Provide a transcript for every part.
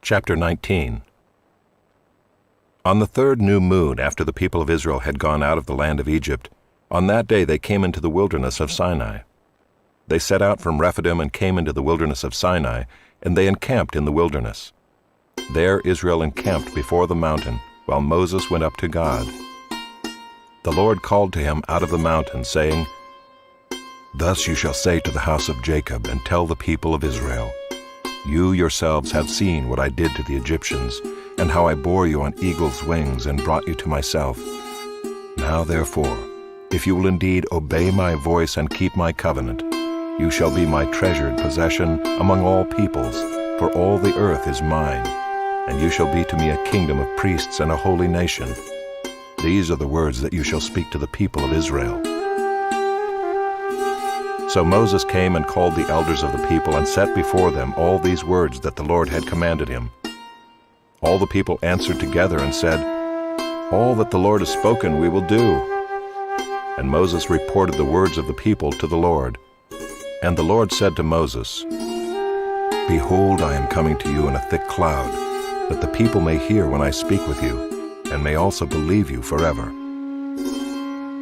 Chapter 19. On the third new moon after the people of Israel had gone out of the land of Egypt, on that day they came into the wilderness of Sinai. They set out from Rephidim and came into the wilderness of Sinai, and they encamped in the wilderness. There Israel encamped before the mountain, while Moses went up to God. The Lord called to him out of the mountain, saying, "Thus you shall say to the house of Jacob, and tell the people of Israel, You yourselves have seen what I did to the Egyptians, and how I bore you on eagle's wings and brought you to myself. Now therefore, if you will indeed obey my voice and keep my covenant, you shall be my treasured possession among all peoples, for all the earth is mine, and you shall be to me a kingdom of priests and a holy nation. These are the words that you shall speak to the people of Israel." So Moses came and called the elders of the people and set before them all these words that the Lord had commanded him. All the people answered together and said, "All that the Lord has spoken we will do." And Moses reported the words of the people to the Lord. And the Lord said to Moses, "Behold, I am coming to you in a thick cloud, that the people may hear when I speak with you, and may also believe you forever."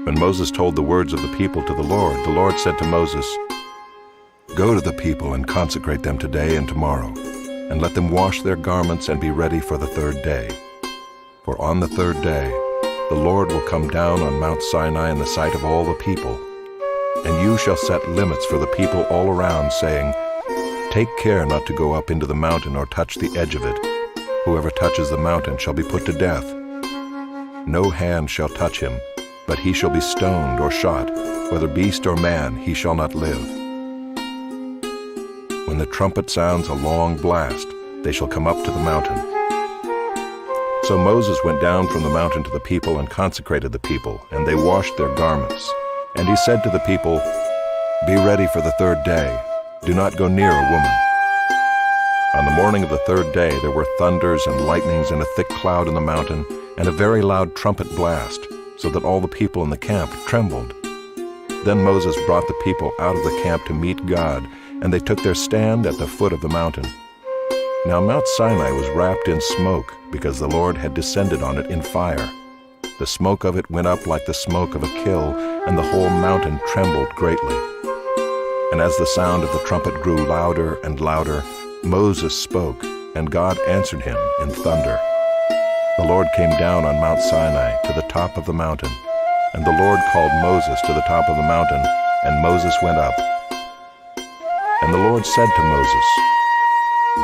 When Moses told the words of the people to the Lord said to Moses, "Go to the people and consecrate them today and tomorrow, and let them wash their garments and be ready for the third day. For on the third day the Lord will come down on Mount Sinai in the sight of all the people. And you shall set limits for the people all around, saying, Take care not to go up into the mountain or touch the edge of it. Whoever touches the mountain shall be put to death. No hand shall touch him, but he shall be stoned or shot, whether beast or man, he shall not live. When the trumpet sounds a long blast, they shall come up to the mountain." So Moses went down from the mountain to the people and consecrated the people, and they washed their garments. And he said to the people, "Be ready for the third day. Do not go near a woman." On the morning of the third day there were thunders and lightnings and a thick cloud in the mountain, and a very loud trumpet blast, so that all the people in the camp trembled. Then Moses brought the people out of the camp to meet God, and they took their stand at the foot of the mountain. Now Mount Sinai was wrapped in smoke, because the Lord had descended on it in fire. The smoke of it went up like the smoke of a kill, and the whole mountain trembled greatly. And as the sound of the trumpet grew louder and louder, Moses spoke, and God answered him in thunder. The Lord came down on Mount Sinai to the top of the mountain, and the Lord called Moses to the top of the mountain, and Moses went up. And the Lord said to Moses,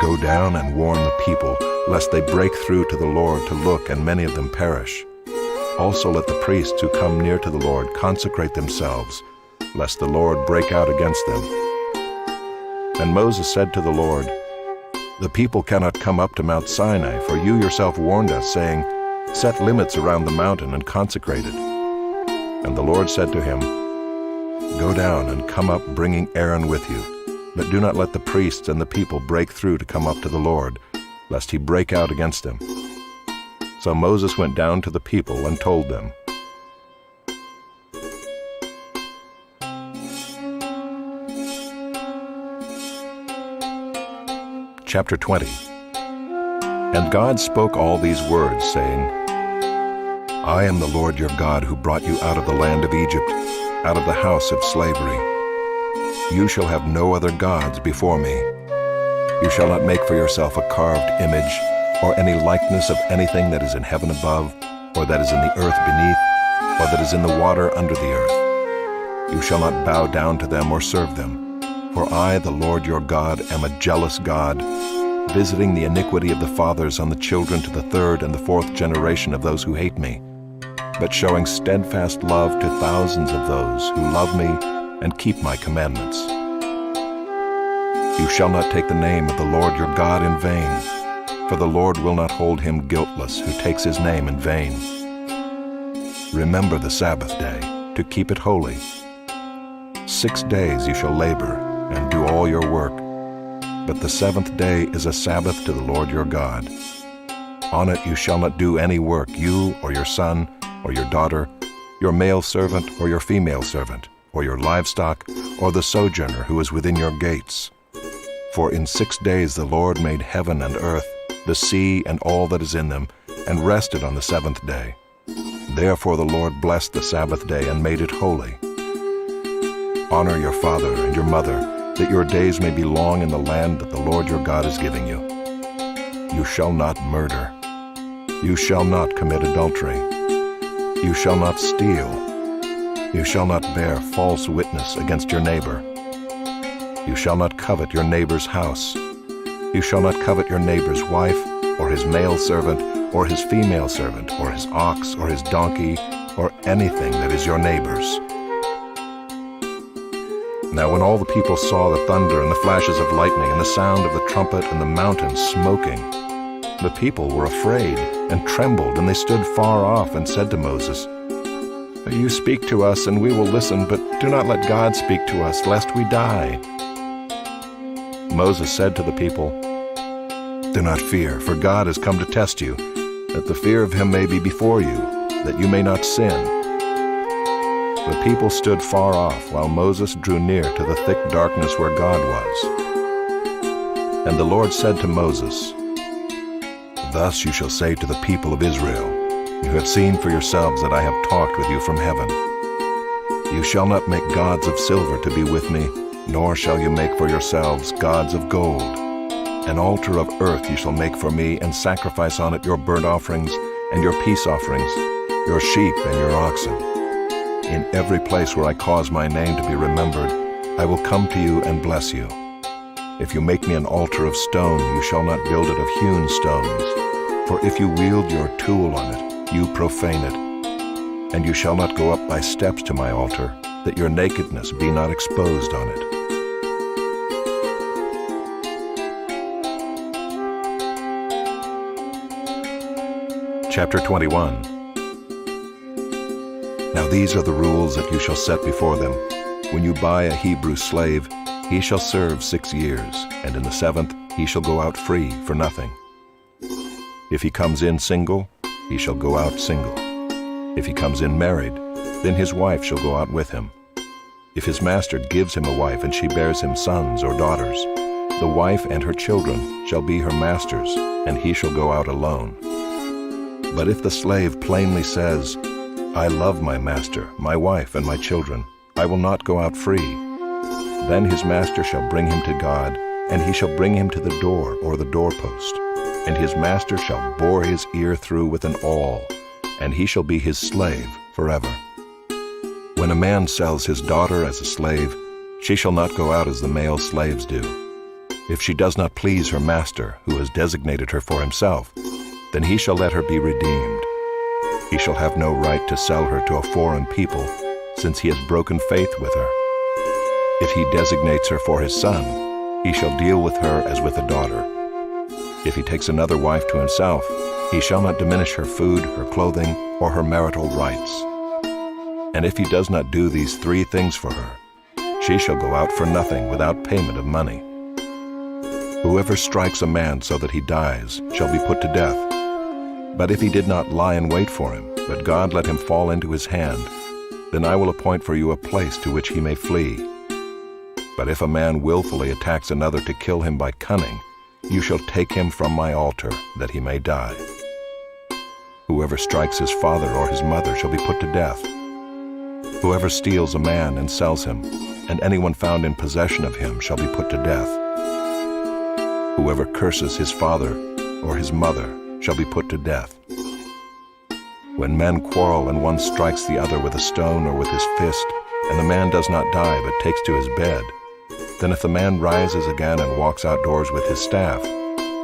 "Go down and warn the people, lest they break through to the Lord to look, and many of them perish. Also let the priests who come near to the Lord consecrate themselves, lest the Lord break out against them." And Moses said to the Lord, "The people cannot come up to Mount Sinai, for you yourself warned us, saying, Set limits around the mountain and consecrate it." And the Lord said to him, "Go down and come up bringing Aaron with you, but do not let the priests and the people break through to come up to the Lord, lest he break out against them." So Moses went down to the people and told them. Chapter 20. And God spoke all these words, saying, "I am the Lord your God who brought you out of the land of Egypt, out of the house of slavery. You shall have no other gods before me. You shall not make for yourself a carved image, or any likeness of anything that is in heaven above, or that is in the earth beneath, or that is in the water under the earth. You shall not bow down to them or serve them. For I, the Lord your God, am a jealous God, visiting the iniquity of the fathers on the children to the third and the fourth generation of those who hate me, but showing steadfast love to thousands of those who love me and keep my commandments. You shall not take the name of the Lord your God in vain, for the Lord will not hold him guiltless who takes his name in vain. Remember the Sabbath day, to keep it holy. 6 days you shall labor and do all your work, but the seventh day is a Sabbath to the Lord your God. On it you shall not do any work, you or your son or your daughter, your male servant or your female servant, or your livestock, or the sojourner who is within your gates. For in 6 days the Lord made heaven and earth, the sea and all that is in them, and rested on the seventh day. Therefore the Lord blessed the Sabbath day and made it holy. Honor your father and your mother, that your days may be long in the land that the Lord your God is giving you. You shall not murder. You shall not commit adultery. You shall not steal. You shall not bear false witness against your neighbor. You shall not covet your neighbor's house. You shall not covet your neighbor's wife, or his male servant, or his female servant, or his ox, or his donkey, or anything that is your neighbor's. Now when all the people saw the thunder and the flashes of lightning and the sound of the trumpet and the mountains smoking, the people were afraid and trembled, and they stood far off and said to Moses, You speak to us, and we will listen, but do not let God speak to us, lest we die. Moses said to the people, Do not fear, for God has come to test you, that the fear of him may be before you, that you may not sin. The people stood far off, while Moses drew near to the thick darkness where God was. And the Lord said to Moses, Thus you shall say to the people of Israel, You have seen for yourselves that I have talked with you from heaven. You shall not make gods of silver to be with me, nor shall you make for yourselves gods of gold. An altar of earth you shall make for me, and sacrifice on it your burnt offerings and your peace offerings, your sheep and your oxen. In every place where I cause my name to be remembered, I will come to you and bless you. If you make me an altar of stone, you shall not build it of hewn stones. For if you wield your tool on it, you profane it. And you shall not go up by steps to my altar, that your nakedness be not exposed on it. Chapter 21. Now these are the rules that you shall set before them. When you buy a Hebrew slave, he shall serve 6 years, and in the 7th he shall go out free for nothing. If he comes in single, he shall go out single. If he comes in married, then his wife shall go out with him. If his master gives him a wife and she bears him sons or daughters, the wife and her children shall be her master's, and he shall go out alone. But if the slave plainly says, I love my master, my wife, and my children, I will not go out free, then his master shall bring him to God, and he shall bring him to the door or the doorpost, and his master shall bore his ear through with an awl, and he shall be his slave forever. When a man sells his daughter as a slave, she shall not go out as the male slaves do. If she does not please her master, who has designated her for himself, then he shall let her be redeemed. He shall have no right to sell her to a foreign people, since he has broken faith with her. If he designates her for his son, he shall deal with her as with a daughter. If he takes another wife to himself, he shall not diminish her food, her clothing, or her marital rights. And if he does not do these 3 things for her, she shall go out for nothing without payment of money. Whoever strikes a man so that he dies shall be put to death. But if he did not lie in wait for him, but God let him fall into his hand, then I will appoint for you a place to which he may flee. But if a man willfully attacks another to kill him by cunning, you shall take him from my altar, that he may die. Whoever strikes his father or his mother shall be put to death. Whoever steals a man and sells him, and anyone found in possession of him shall be put to death. Whoever curses his father or his mother shall be put to death. When men quarrel and one strikes the other with a stone or with his fist, and the man does not die but takes to his bed, then if the man rises again and walks outdoors with his staff,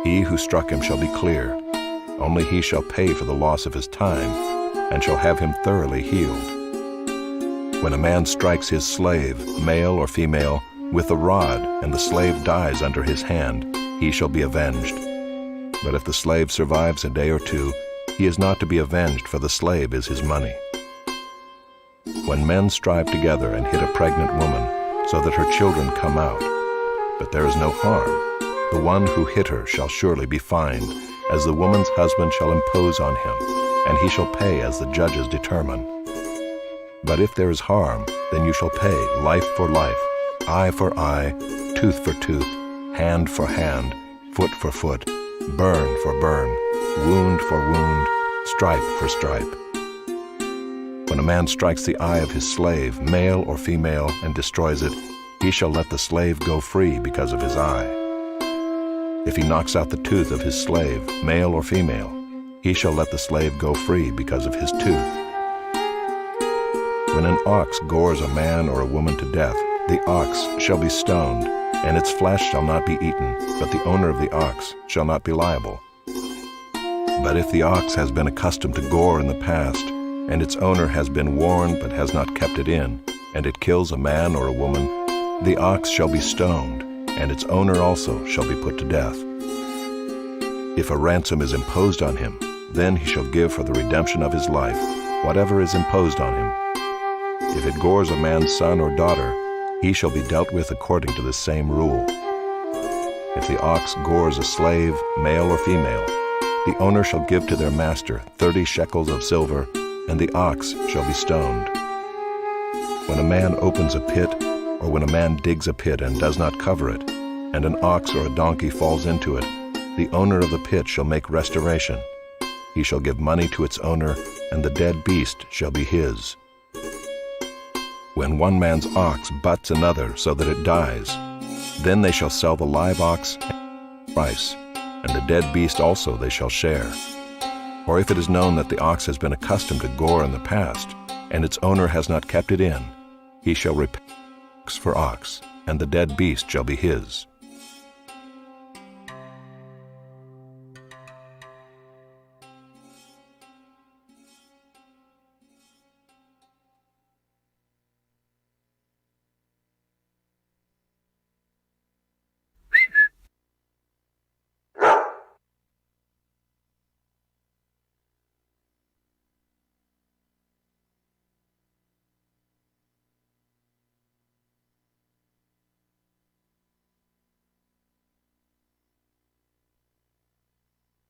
he who struck him shall be clear. Only he shall pay for the loss of his time, and shall have him thoroughly healed. When a man strikes his slave, male or female, with a rod, and the slave dies under his hand, he shall be avenged. But if the slave survives a day or 2, he is not to be avenged, for the slave is his money. When men strive together and hit a pregnant woman, so that her children come out, but there is no harm, the one who hit her shall surely be fined, as the woman's husband shall impose on him, and he shall pay as the judges determine. But if there is harm, then you shall pay life for life, eye for eye, tooth for tooth, hand for hand, foot for foot, burn for burn, wound for wound, stripe for stripe. When a man strikes the eye of his slave, male or female, and destroys it, he shall let the slave go free because of his eye. If he knocks out the tooth of his slave, male or female, he shall let the slave go free because of his tooth. When an ox gores a man or a woman to death, the ox shall be stoned, and its flesh shall not be eaten, but the owner of the ox shall not be liable. But if the ox has been accustomed to gore in the past, and its owner has been warned but has not kept it in, and it kills a man or a woman, the ox shall be stoned, and its owner also shall be put to death. If a ransom is imposed on him, then he shall give for the redemption of his life whatever is imposed on him. If it gores a man's son or daughter, he shall be dealt with according to the same rule. If the ox gores a slave, male or female, the owner shall give to their master 30 shekels of silver, and the ox shall be stoned. When a man opens a pit, or when a man digs a pit and does not cover it, and an ox or a donkey falls into it, the owner of the pit shall make restoration. He shall give money to its owner, and the dead beast shall be his. When one man's ox butts another so that it dies, then they shall sell the live ox at a price, and the dead beast also they shall share. Or if it is known that the ox has been accustomed to gore in the past, and its owner has not kept it in, he shall repay ox for ox, and the dead beast shall be his.